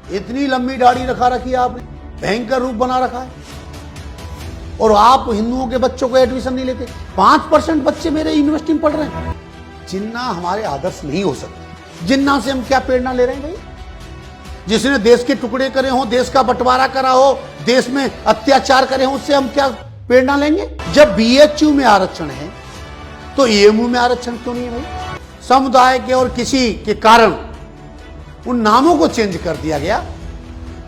इतनी लंबी दाढ़ी रखा रखी है आपने, भयंकर रूप बना रखा है, और आप हिंदुओं के बच्चों को एडमिशन नहीं लेते। 5% बच्चे मेरे यूनिवर्सिटी में पढ़ रहे हैं। जिन्ना हमारे आदर्श नहीं हो सकते। जिन्ना से हम क्या प्रेरणा ले रहे हैं भाई? जिसने देश के टुकड़े करे हो, देश का बंटवारा करा हो, देश में अत्याचार करे हो, उससे हम क्या प्रेरणा लेंगे? जब बीएचयू में आरक्षण है तो एएमयू में आरक्षण क्यों नहीं है भाई? समुदाय के और किसी के कारण उन नामों को चेंज कर दिया गया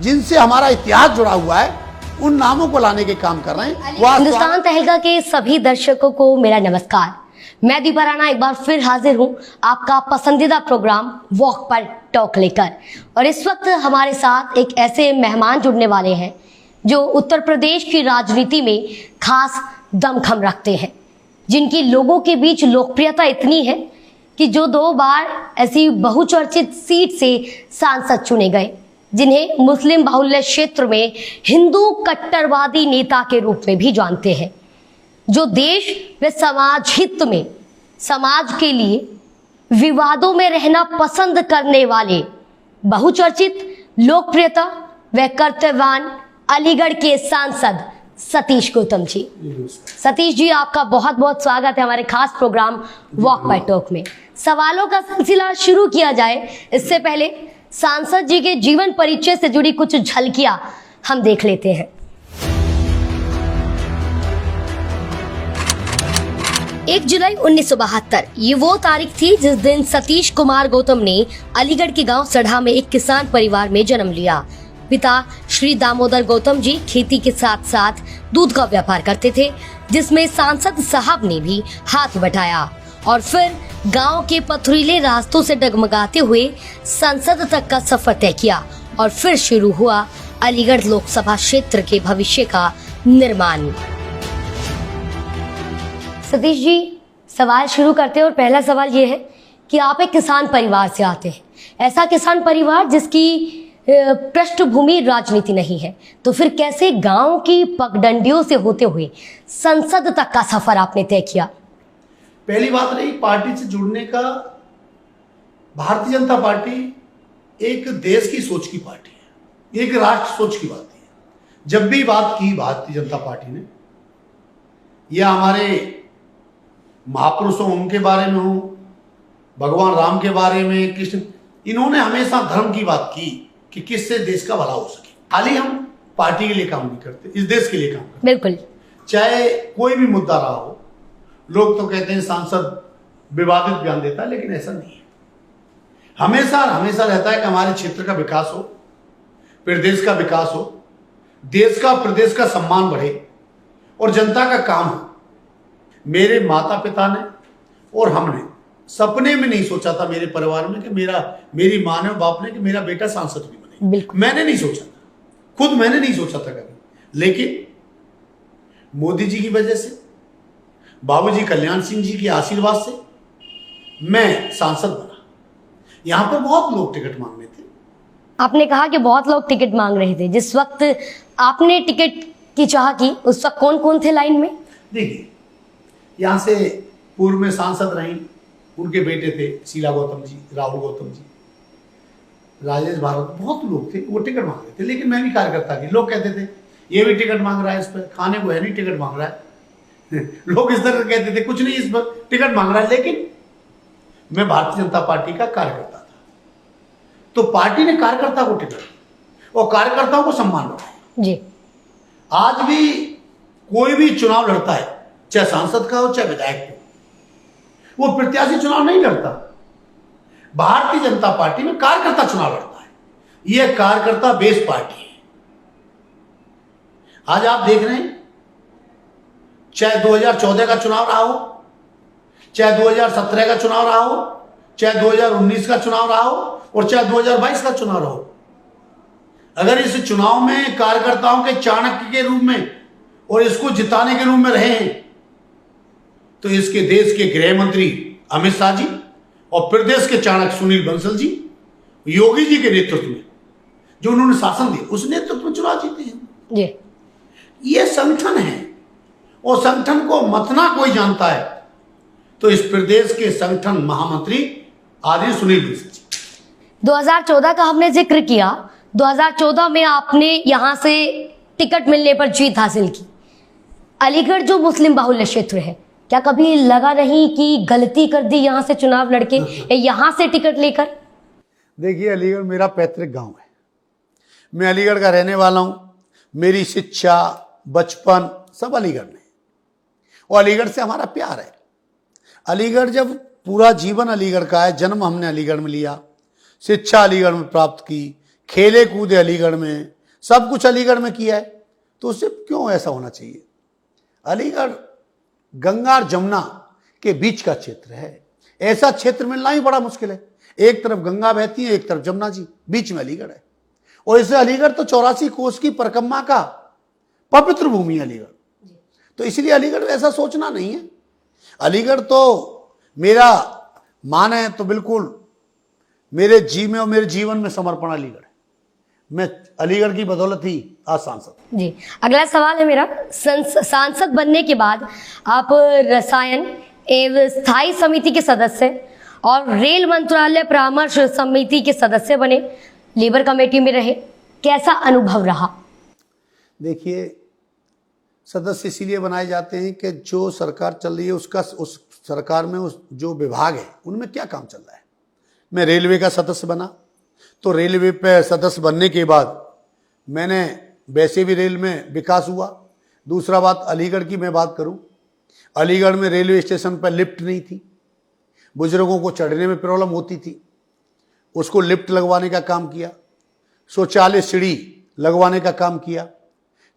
जिनसे हमारा इतिहास जुड़ा हुआ है, उन नामों को लाने के काम कर रहे हैं। हिंदुस्तान तहलका के सभी दर्शकों को मेरा नमस्कार। मैं दीपा राणा एक बार फिर हाजिर हूं आपका पसंदीदा प्रोग्राम वॉक पर टॉक लेकर, और इस वक्त हमारे साथ एक ऐसे मेहमान जुड़ने वाले हैं जो उत्तर प्रदेश की राजनीति में खास दमखम रखते हैं, जिनकी लोगों के बीच लोकप्रियता इतनी है कि जो 2 बार ऐसी बहुचर्चित सीट से सांसद चुने गए, जिन्हें मुस्लिम बाहुल्य क्षेत्र में हिंदू कट्टरवादी नेता के रूप में भी जानते हैं, जो देश व समाज हित में समाज के लिए विवादों में रहना पसंद करने वाले बहुचर्चित लोकप्रियता व कर्तव्यवान अलीगढ़ के सांसद सतीश गौतम जी। सतीश जी, आपका बहुत बहुत स्वागत है हमारे खास प्रोग्राम वॉक बाय टॉक में। सवालों का सिलसिला शुरू किया जाए इससे पहले सांसद जी के जीवन परिचय से जुड़ी कुछ झलकियां हम देख लेते हैं। 1 जुलाई 1972 ये वो तारीख थी जिस दिन सतीश कुमार गौतम ने अलीगढ़ के गांव सढ़ा में एक किसान परिवार में जन्म लिया। पिता श्री दामोदर गौतम जी खेती के साथ साथ दूध का व्यापार करते थे, जिसमें सांसद साहब ने भी हाथ बटाया और फिर गांव के पथरीले रास्तों से डगमगाते हुए संसद तक का सफर तय किया, और फिर शुरू हुआ अलीगढ़ लोकसभा क्षेत्र के भविष्य का निर्माण। सतीश जी, सवाल शुरू करते हैं और पहला सवाल ये है कि आप एक किसान परिवार से आते हैं, ऐसा किसान परिवार जिसकी पृष्ठभूमि राजनीति नहीं है, तो फिर कैसे गांव की पगडंडियों से होते हुए संसद तक का सफर आपने तय किया? पहली बात रही पार्टी से जुड़ने का। भारतीय जनता पार्टी एक देश की सोच की पार्टी है, एक राष्ट्र सोच की बात है। जब भी बात की भारतीय जनता पार्टी ने, या हमारे महापुरुषों उनके बारे में हो, भगवान राम के बारे में, कृष्ण, इन्होंने हमेशा धर्म की बात की कि किससे देश का भला हो सके। खाली हम पार्टी के लिए काम नहीं करते, इस देश के लिए काम करते। बिल्कुल। चाहे कोई भी मुद्दा रहा हो, लोग तो कहते हैं सांसद विवादित बयान देता है, लेकिन ऐसा नहीं है। हमेशा हमेशा रहता है कि हमारे क्षेत्र का विकास हो, प्रदेश का विकास हो, देश का प्रदेश का सम्मान बढ़े और जनता का काम हो। मेरे माता पिता ने और हमने सपने में नहीं सोचा था मेरे परिवार में कि मेरी माँ ने और बाप ने कि मेरा बेटा सांसद भी बने। बिल्कुल। मैंने नहीं सोचा था, खुद मैंने नहीं सोचा था कभी, लेकिन मोदी जी की वजह से, बाबूजी कल्याण सिंह जी के आशीर्वाद से मैं सांसद बना। यहां पर बहुत लोग टिकट मांग रहे थे। आपने कहा कि बहुत लोग टिकट मांग रहे थे। जिस वक्त आपने टिकट की चाह की, उस वक्त कौन कौन थे लाइन में? देखिए, यहां से पूर्व में सांसद रही, उनके बेटे थे शीला गौतम जी, राहुल गौतम जी, राजेश भारत, बहुत लोग थे, वो टिकट मांग रहे थे। लेकिन मैं भी कार्यकर्ता की, लोग कहते थे ये भी टिकट मांग रहा है, इस पर खाने को है नहीं, टिकट मांग रहा है। लोग इस तरह कहते थे, कुछ नहीं, इस पर टिकट मांग रहा है। लेकिन मैं भारतीय जनता पार्टी का कार्यकर्ता था, तो पार्टी ने कार्यकर्ता को टिकट और कार्यकर्ताओं को सम्मान बढ़ाया जी। आज भी कोई भी चुनाव लड़ता है, चाहे सांसद का हो चाहे विधायक का, वो प्रत्याशी चुनाव नहीं लड़ता। भारतीय जनता पार्टी में कार्यकर्ता चुनाव लड़ता है। यह कार्यकर्ता बेस पार्टी है। आज आप देख रहे हैं, चाहे 2014 का चुनाव रहा हो, चाहे 2017 का चुनाव रहा हो, चाहे 2019 का चुनाव रहा हो और चाहे 2022 का चुनाव रहा हो, अगर इस चुनाव में कार्यकर्ताओं के चाणक्य के रूप में और इसको जिताने के रूप में रहे हैं, तो इसके देश के गृह मंत्री अमित शाह जी और प्रदेश के चाणक्य सुनील बंसल जी, योगी जी के नेतृत्व में जो उन्होंने शासन दिया, उस नेतृत्व में चुनाव जीते हैं। ये संगठन है और संगठन को मतना कोई जानता है तो इस प्रदेश के संगठन महामंत्री आदि सुनील बंसल जी। 2014 का हमने जिक्र किया 2014 में आपने यहाँ से टिकट मिलने पर जीत हासिल की। अलीगढ़ जो मुस्लिम बाहुल्य क्षेत्र है, क्या कभी लगा नहीं कि गलती कर दी यहाँ से चुनाव लड़के, यहाँ से टिकट लेकर? देखिए, अलीगढ़ मेरा पैतृक गांव है। मैं अलीगढ़ का रहने वाला हूं। मेरी शिक्षा, बचपन सब अलीगढ़ में, और अलीगढ़ से हमारा प्यार है। अलीगढ़ जब पूरा जीवन अलीगढ़ का है, जन्म हमने अलीगढ़ में लिया, शिक्षा अलीगढ़ में प्राप्त की, खेले कूदे अलीगढ़ में, सब कुछ अलीगढ़ में किया है, तो उससे क्यों ऐसा होना चाहिए? अलीगढ़ गंगा और जमुना के बीच का क्षेत्र है। ऐसा क्षेत्र मिलना ही बड़ा मुश्किल है। एक तरफ गंगा बहती है, एक तरफ जमुना जी, बीच में अलीगढ़ है। और इससे अलीगढ़ तो 84 कोस की परिक्रमा का पवित्र भूमि है अलीगढ़। तो इसलिए अलीगढ़ में ऐसा सोचना नहीं है। अलीगढ़ तो मेरा मान है, तो बिल्कुल मेरे में और मेरे जीवन में समर्पण अलीगढ़ है। मैं अलीगढ़ की बदौलत ही आज सांसद। जी, अगला सवाल है मेरा। सांसद बनने के बाद आप रसायन एवं स्थायी समिति के सदस्य और रेल मंत्रालय परामर्श समिति के सदस्य बने, लेबर कमेटी में रहे, कैसा अनुभव रहा? देखिए, सदस्य इसीलिए बनाए जाते हैं कि जो सरकार चल रही है उसका, उस सरकार में उस जो विभाग है उनमें क्या काम चल रहा है। मैं रेलवे का सदस्य बना, तो रेलवे पे सदस्य बनने के बाद मैंने वैसे भी रेल में विकास हुआ। दूसरा बात, अलीगढ़ की मैं बात करूं, अलीगढ़ में रेलवे स्टेशन पर लिफ्ट नहीं थी, बुजुर्गों को चढ़ने में प्रॉब्लम होती थी, उसको लिफ्ट लगवाने का काम किया। शौचालय सीढ़ी लगवाने का काम किया,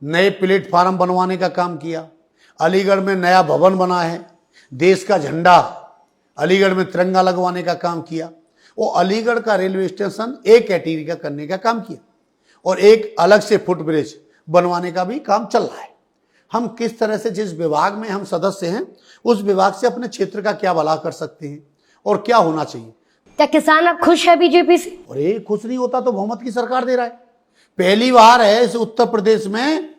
नए प्लेटफार्म बनवाने का काम किया। अलीगढ़ में नया भवन बना है, देश का झंडा अलीगढ़ में तिरंगा लगवाने का काम किया। और अलीगढ़ का रेलवे स्टेशन एक कैटेगरी का करने का काम किया, और एक अलग से फुट ब्रिज बनवाने का भी काम चल रहा है। हम किस तरह से, जिस विभाग में हम सदस्य हैं, उस विभाग से अपने क्षेत्र का क्या भला कर सकते हैं और क्या होना चाहिए। क्या किसान अब खुश है बीजेपी से? अरे खुश नहीं होता तो बहुमत की सरकार दे रहा है। पहली बार है इस उत्तर प्रदेश में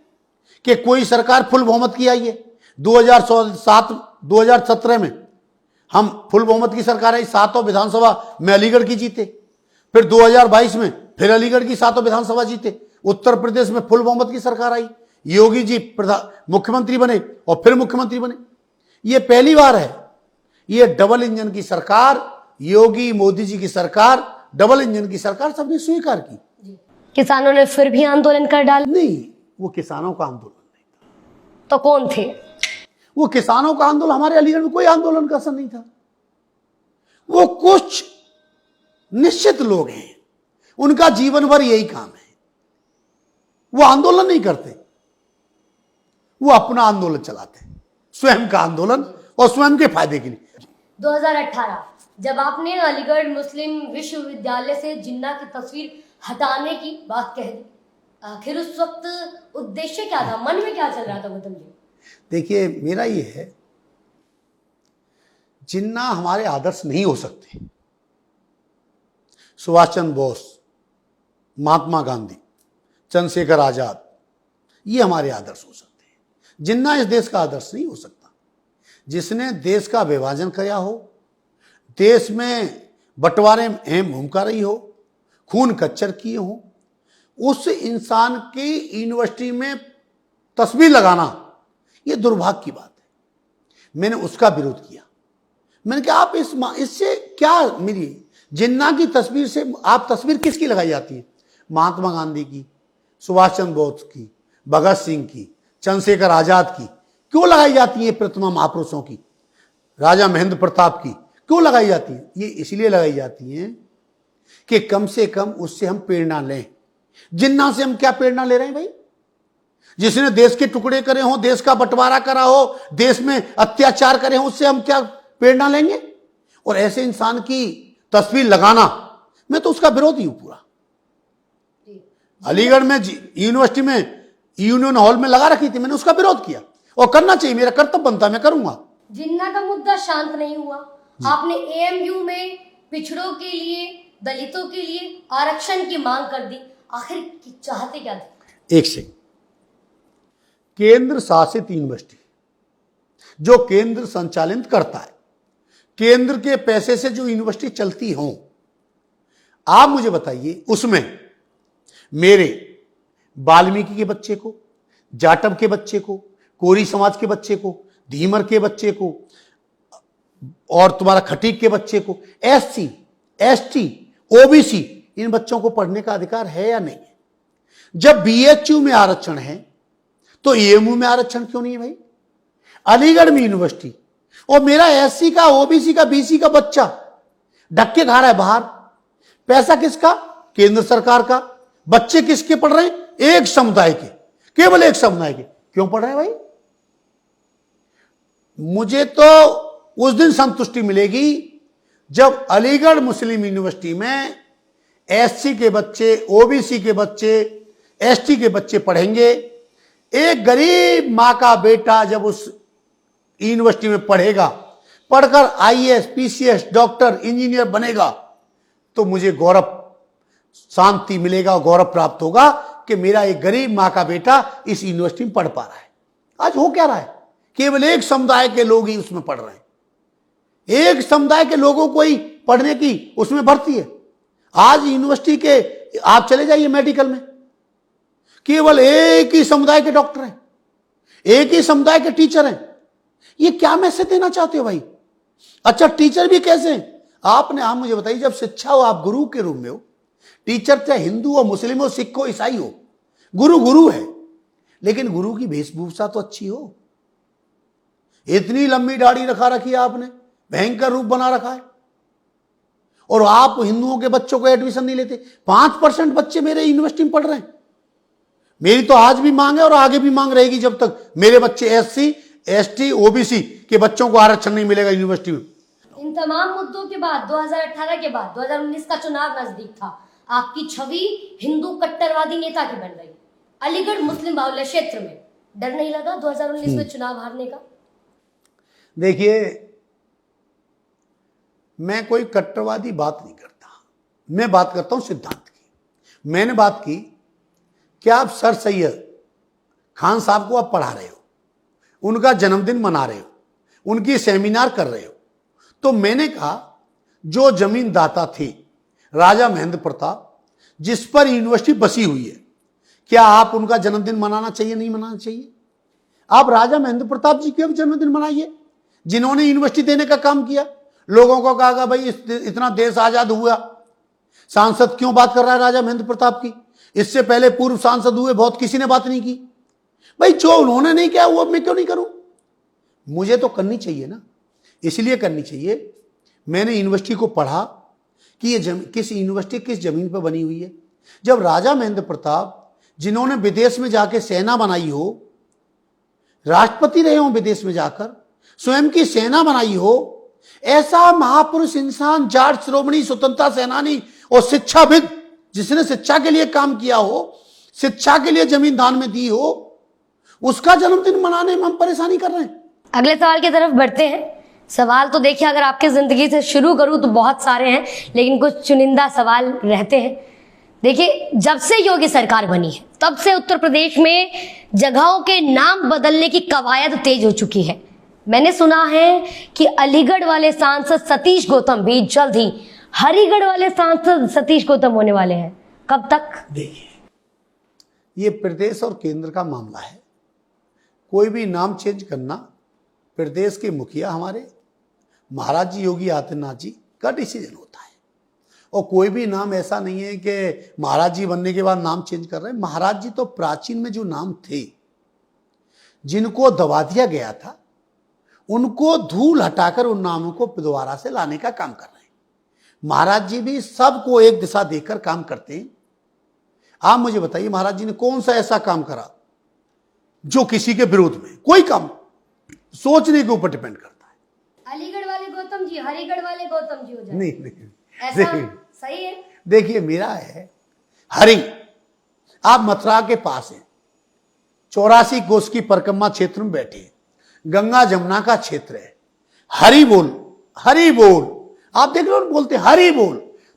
कि कोई सरकार फुल बहुमत की आई है। 2017 में हम फुल बहुमत की सरकार आई, 7 विधानसभा में अलीगढ़ की जीते। फिर 2022 में फिर अलीगढ़ की 7 विधानसभा जीते। उत्तर प्रदेश में फुल बहुमत की सरकार आई, योगी जी मुख्यमंत्री बने और फिर मुख्यमंत्री बने। ये पहली बार है। ये डबल इंजन की सरकार, योगी मोदी जी की सरकार, डबल इंजन की सरकार सबने स्वीकार की। किसानों ने फिर भी आंदोलन कर डाला? नहीं, वो किसानों का आंदोलन नहीं था। तो कौन थे वो किसानों का आंदोलन? हमारे अलीगढ़ में कोई आंदोलन का असर नहीं था। वो कुछ निश्चित लोग हैं, उनका जीवन भर यही काम है, वो आंदोलन नहीं करते, वो अपना आंदोलन चलाते हैं, स्वयं का आंदोलन और स्वयं के फायदे के लिए। 2018 जब आपने अलीगढ़ मुस्लिम विश्वविद्यालय से जिन्ना की तस्वीर हटाने की बात कह दी, आखिर उस वक्त उद्देश्य क्या था, मन में क्या चल रहा था गौतम जी? देखिए, मेरा ये है, जिन्ना हमारे आदर्श नहीं हो सकते। सुभाष चंद्र बोस, महात्मा गांधी, चंद्रशेखर आजाद, ये हमारे आदर्श हो सकते हैं। जिन्ना इस देश का आदर्श नहीं हो सकता। जिसने देश का विभाजन किया हो, देश में बंटवारे में अहम भूमिका रही हो, खून कच्चर किए हो, उस इंसान की यूनिवर्सिटी में तस्वीर लगाना ये दुर्भाग्य की बात है। मैंने उसका विरोध किया। मैंने कहा, आप इससे क्या, मेरी जिन्ना की तस्वीर से आप तस्वीर किसकी लगाई जाती है? महात्मा गांधी की, सुभाष चंद्र बोस की, भगत सिंह की, चंद्रशेखर आजाद की क्यों लगाई जाती है? प्रतिमा महापुरुषों की, राजा महेंद्र प्रताप की क्यों लगाई जाती है? ये इसलिए लगाई जाती है कि कम से कम उससे हम प्रेरणा लें। जिन्ना से हम क्या प्रेरणा ले रहे हैं भाई? जिसने देश के टुकड़े करे हो, देश का बंटवारा करा हो, देश में अत्याचार करे हो, उससे हम क्या प्रेरणा लेंगे? और ऐसे इंसान की तस्वीर लगाना, मैं तो उसका विरोधी हूं पूरा। अलीगढ़ में यूनिवर्सिटी में यूनियन हॉल में लगा रखी थी, मैंने उसका विरोध किया, और करना चाहिए, मेरा कर्तव्य बनता है, मैं करूंगा। जिन्ना का मुद्दा शांत नहीं हुआ। आपने एएमयू में पिछड़ों के लिए, दलितों के लिए आरक्षण की मांग कर दी, आखिर चाहते क्या थे? एक से केंद्र शासित यूनिवर्सिटी जो केंद्र संचालित करता है, केंद्र के पैसे से जो यूनिवर्सिटी चलती हो, आप मुझे बताइए, उसमें मेरे वाल्मीकि के बच्चे को, जाटव के बच्चे को, कोरी समाज के बच्चे को, धीमर के बच्चे को और तुम्हारा खटीक के बच्चे को, एससी, एसटी, ओबीसी, इन बच्चों को पढ़ने का अधिकार है या नहीं है? जब बीएचयू में आरक्षण है तो एएमयू में आरक्षण क्यों नहीं है भाई? अलीगढ़ में यूनिवर्सिटी और मेरा एससी का, ओबीसी का, बीसी का बच्चा धक्के खा रहा है बाहर। पैसा किसका? केंद्र सरकार का। बच्चे किसके पढ़ रहे हैं? एक समुदाय के, केवल एक समुदाय के। क्यों पढ़ रहे हैं भाई? मुझे तो उस दिन संतुष्टि मिलेगी जब अलीगढ़ मुस्लिम यूनिवर्सिटी में एससी के बच्चे, ओबीसी के बच्चे, एसटी के बच्चे पढ़ेंगे। एक गरीब मां का बेटा जब उस यूनिवर्सिटी में पढ़ेगा, पढ़कर आईएएस, पीसीएस, डॉक्टर, इंजीनियर बनेगा, तो मुझे गौरव, शांति मिलेगा, गौरव प्राप्त होगा कि मेरा एक गरीब मां का बेटा इस यूनिवर्सिटी में पढ़ पा रहा है। आज हो क्या रहा है? केवल एक समुदाय के लोग ही उसमें पढ़ रहे हैं। एक समुदाय के लोगों को ही पढ़ने की उसमें भर्ती है। आज यूनिवर्सिटी के आप चले जाइए मेडिकल में, केवल एक ही समुदाय के डॉक्टर हैं, एक ही समुदाय के टीचर हैं। ये क्या मैसेज देना चाहते हो भाई? अच्छा, टीचर भी कैसे हैं? आपने आप मुझे बताइए, जब शिक्षा हो, आप गुरु के रूप में हो, टीचर चाहे हिंदू हो, मुस्लिम हो, सिख हो, ईसाई हो, गुरु गुरु है, लेकिन गुरु की वेशभूषा तो अच्छी हो। इतनी लंबी दाढ़ी रखा रखी है आपने, भयंकर रूप बना रखा है, और आप हिंदुओं के बच्चों को एडमिशन नहीं लेते। 5% बच्चे मेरे यूनिवर्सिटी में पढ़ रहे हैं। मेरी तो आज भी मांग है और आगे भी मांग रहेगी जब तक मेरे बच्चे एससी, एसटी, ओबीसी के बच्चों को आरक्षण नहीं मिलेगा यूनिवर्सिटी में। इन तमाम मुद्दों के बाद 2018 के बाद 2019 का चुनाव नजदीक था। आपकी छवि हिंदू कट्टरवादी नेता की बन गई। अलीगढ़ मुस्लिम बाहुल्य क्षेत्र में डर नहीं लगा 2019 में चुनाव हारने का? देखिए, मैं कोई कट्टरवादी बात नहीं करता, मैं बात करता हूं सिद्धांत की। मैंने बात की कि आप सर सैयद खान साहब को आप पढ़ा रहे हो, उनका जन्मदिन मना रहे हो, उनकी सेमिनार कर रहे हो, तो मैंने कहा जो जमीन दाता थे राजा महेंद्र प्रताप, जिस पर यूनिवर्सिटी बसी हुई है, क्या आप उनका जन्मदिन मनाना चाहिए, नहीं मनाना चाहिए? आप राजा महेंद्र प्रताप जी का भी जन्मदिन मनाइए, जिन्होंने यूनिवर्सिटी देने का काम किया। लोगों को कहा भाई इतना देश आजाद हुआ, सांसद क्यों बात कर रहा है राजा महेंद्र प्रताप की? इससे पहले पूर्व सांसद हुए बहुत, किसी ने बात नहीं की। भाई जो उन्होंने नहीं किया वो मैं क्यों नहीं करूं? मुझे तो करनी चाहिए ना, इसलिए करनी चाहिए। मैंने यूनिवर्सिटी को पढ़ा कि ये किस यूनिवर्सिटी किस जमीन पर बनी हुई है। जब राजा महेंद्र प्रताप, जिन्होंने विदेश में जाके सेना बनाई हो, राष्ट्रपति रहे हो विदेश में जाकर, स्वयं की सेना बनाई हो, ऐसा महापुरुष इंसान, जाट श्रोमणी, स्वतंत्रता सेनानी और शिक्षाविद, जिसने शिक्षा के लिए काम किया हो, शिक्षा के लिए जमीन दान में दी हो, उसका जन्मदिन मनाने में हम परेशानी कर रहे हैं। अगले सवाल की तरफ बढ़ते हैं। सवाल तो देखिए, अगर आपकी जिंदगी से शुरू करूं तो बहुत सारे हैं, लेकिन कुछ चुनिंदा सवाल रहते हैं। देखिए, जब से योगी सरकार बनी है तब से उत्तर प्रदेश में जगहों के नाम बदलने की कवायद तेज हो चुकी है। मैंने सुना है कि अलीगढ़ वाले सांसद सतीश गौतम भी जल्द ही हरिगढ़ वाले सांसद सतीश गौतम होने वाले हैं। कब तक? देखिए, ये प्रदेश और केंद्र का मामला है। कोई भी नाम चेंज करना प्रदेश के मुखिया हमारे महाराज जी योगी आदित्यनाथ जी का डिसीजन होता है, और कोई भी नाम ऐसा नहीं है कि महाराज जी बनने के बाद नाम चेंज कर रहे हैं। महाराज जी तो प्राचीन में जो नाम थे, जिनको दबा दिया गया था, उनको धूल हटाकर उन नामों को दोबारा से लाने का काम कर रहे हैं। महाराज जी भी सबको एक दिशा देकर काम करते हैं। आप मुझे बताइए, महाराज जी ने कौन सा ऐसा काम करा जो किसी के विरोध में? कोई काम सोचने के ऊपर डिपेंड करता है। अलीगढ़ वाले गौतम जी हरिगढ़ वाले गौतम जी हो जाए? नहीं, ऐसा सही है? देखिए, मेरा है हरि, आप मथुरा के पास हैं, 84 कोस की परिक्रमा क्षेत्र में बैठे हैं, गंगा जमुना का क्षेत्र है। हरि बोल, हरि बोल, आप देख लो बोलते हरि बोल।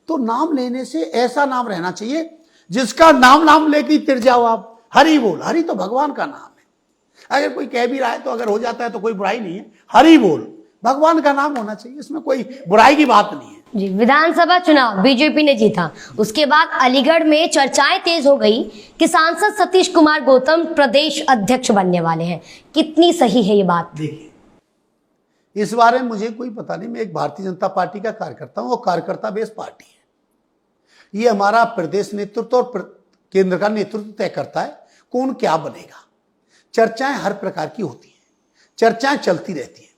तो नाम लेने से ऐसा नाम रहना चाहिए जिसका नाम लेके तिर जाओ आप। हरि बोल, हरि तो भगवान का नाम है। अगर कोई कह भी रहा है तो अगर हो जाता है तो कोई बुराई नहीं है। हरि बोल भगवान का नाम होना चाहिए, इसमें कोई बुराई की बात नहीं है। जी, विधानसभा चुनाव बीजेपी ने जीता, उसके बाद अलीगढ़ में चर्चाएं तेज हो गई कि सांसद सतीश कुमार गौतम प्रदेश अध्यक्ष बनने वाले हैं। कितनी सही है ये बात? देखिए, इस बारे में मुझे कोई पता नहीं। मैं एक भारतीय जनता पार्टी का कार्यकर्ता हूं और कार्यकर्ता बेस पार्टी है। ये हमारा प्रदेश नेतृत्व और केंद्र का नेतृत्व तय करता है कौन क्या बनेगा। चर्चाएं हर प्रकार की होती हैं, चर्चाएं चलती रहती हैं,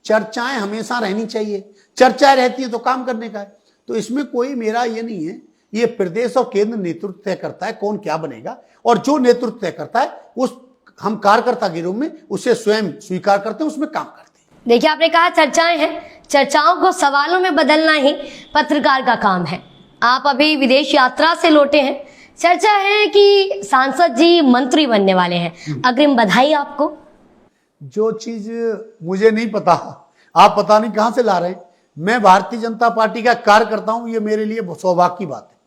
चर्चाएं हमेशा रहनी चाहिए। चर्चाएं रहती है तो काम करने का है। तो इसमें कोई मेरा ये नहीं है। ये प्रदेश और केंद्र नेतृत्व तय करता है कौन क्या बनेगा, और जो नेतृत्व तय करता है उस हम कार्यकर्ता के रूप में उसे स्वयं स्वीकार करते हैं, उसमें काम करते हैं। देखिए, आपने कहा चर्चाएं हैं, चर्चाओं को सवालों में बदलना ही पत्रकार का काम है। आप अभी विदेश यात्रा से लौटे हैं, चर्चा है कि सांसद जी मंत्री बनने वाले हैं। अग्रिम बधाई आपको। जो चीज मुझे नहीं पता, आप पता नहीं कहां से ला रहे हैं। मैं भारतीय जनता पार्टी का कार्यकर्ता हूं, ये मेरे लिए सौभाग्य की बात है।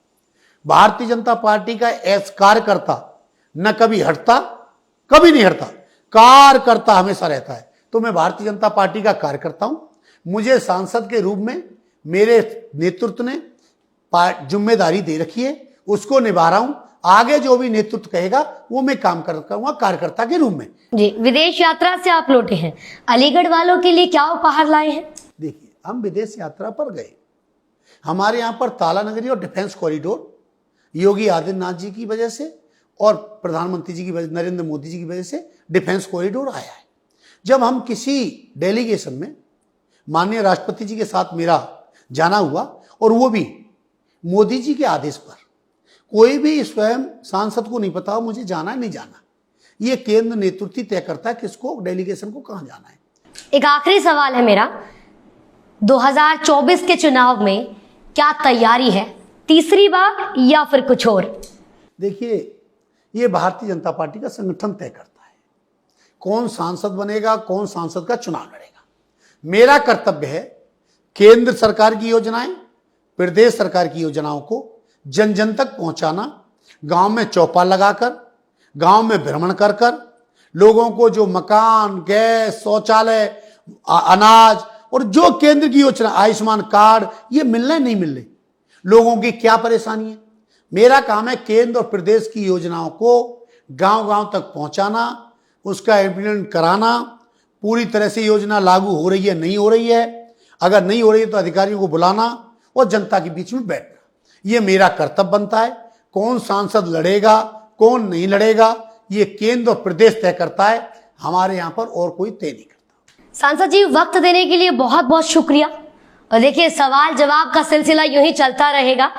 भारतीय जनता पार्टी का कार्यकर्ता न कभी हटता, कभी नहीं हटता, कार्यकर्ता हमेशा रहता है। तो मैं भारतीय जनता पार्टी का कार्यकर्ता हूं। मुझे सांसद के रूप में मेरे नेतृत्व ने जिम्मेदारी दे रखी है, उसको निभा रहा हूं। आगे जो भी नेतृत्व कहेगा वो मैं काम करूंगा कार्यकर्ता के रूप में। जी, विदेश यात्रा से आप लौटे हैं, अलीगढ़ वालों के लिए क्या उपहार लाए हैं? देखिए, हम विदेश यात्रा पर गए। हमारे यहाँ पर ताला नगरी और डिफेंस कॉरिडोर योगी आदित्यनाथ जी की वजह से और प्रधानमंत्री जी की वजह, नरेंद्र मोदी जी की वजह से डिफेंस कॉरिडोर आया है। जब हम किसी डेलीगेशन में माननीय राष्ट्रपति जी के साथ मेरा जाना हुआ, और वो भी मोदी जी के आदेश पर, कोई भी स्वयं सांसद को नहीं पता मुझे जाना है नहीं जाना, ये केंद्र नेतृत्व तय करता है किसको डेलीगेशन को कहां जाना है। एक आखिरी सवाल है मेरा, 2024 के चुनाव में क्या तैयारी है, तीसरी बार या फिर कुछ और? देखिए, ये भारतीय जनता पार्टी का संगठन तय करता है कौन सांसद बनेगा, कौन सांसद का चुनाव लड़ेगा। मेरा कर्तव्य है केंद्र सरकार की योजनाएं, प्रदेश सरकार की योजनाओं को जन जन तक पहुंचाना, गांव में चौपाल लगाकर, गांव में भ्रमण कर कर लोगों को जो मकान, गैस, शौचालय, अनाज और जो केंद्र की योजना, आयुष्मान कार्ड, ये मिलने नहीं मिलने, लोगों की क्या परेशानी है। मेरा काम है केंद्र और प्रदेश की योजनाओं को गांव गांव तक पहुंचाना, उसका इम्प्लीमेंट कराना, पूरी तरह से योजना लागू हो रही है नहीं हो रही है, अगर नहीं हो रही है तो अधिकारियों को बुलाना और जनता के बीच में बैठना, ये मेरा कर्तव्य बनता है। कौन सांसद लड़ेगा, कौन नहीं लड़ेगा, ये केंद्र और प्रदेश तय करता है, हमारे यहाँ पर और कोई तय नहीं करता। सांसद जी, वक्त देने के लिए बहुत बहुत शुक्रिया। और देखिए, सवाल जवाब का सिलसिला यूं ही चलता रहेगा।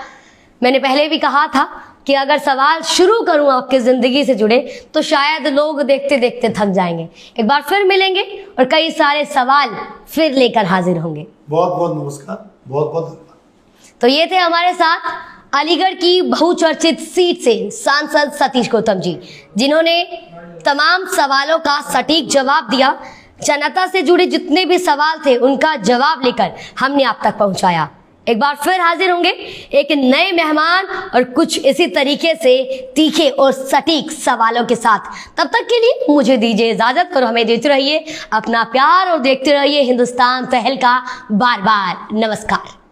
मैंने पहले भी कहा था कि अगर सवाल शुरू करूं आपकी जिंदगी से जुड़े तो शायद लोग देखते देखते थक जाएंगे। एक बार फिर मिलेंगे और कई सारे सवाल फिर लेकर हाजिर होंगे। बहुत बहुत नमस्कार, बहुत बहुत धन्यवाद। तो ये थे हमारे साथ अलीगढ़ की बहुचर्चित सीट से सांसद सतीश गौतम जी, जिन्होंने तमाम सवालों का सटीक जवाब दिया। जनता से जुड़े जितने भी सवाल थे उनका जवाब लेकर हमने आप तक पहुंचाया। एक बार फिर हाजिर होंगे एक नए मेहमान और कुछ इसी तरीके से तीखे और सटीक सवालों के साथ। तब तक के लिए मुझे दीजिए इजाजत और हमें देते रहिए अपना प्यार और देखते रहिए हिंदुस्तान तहलका। बार बार नमस्कार।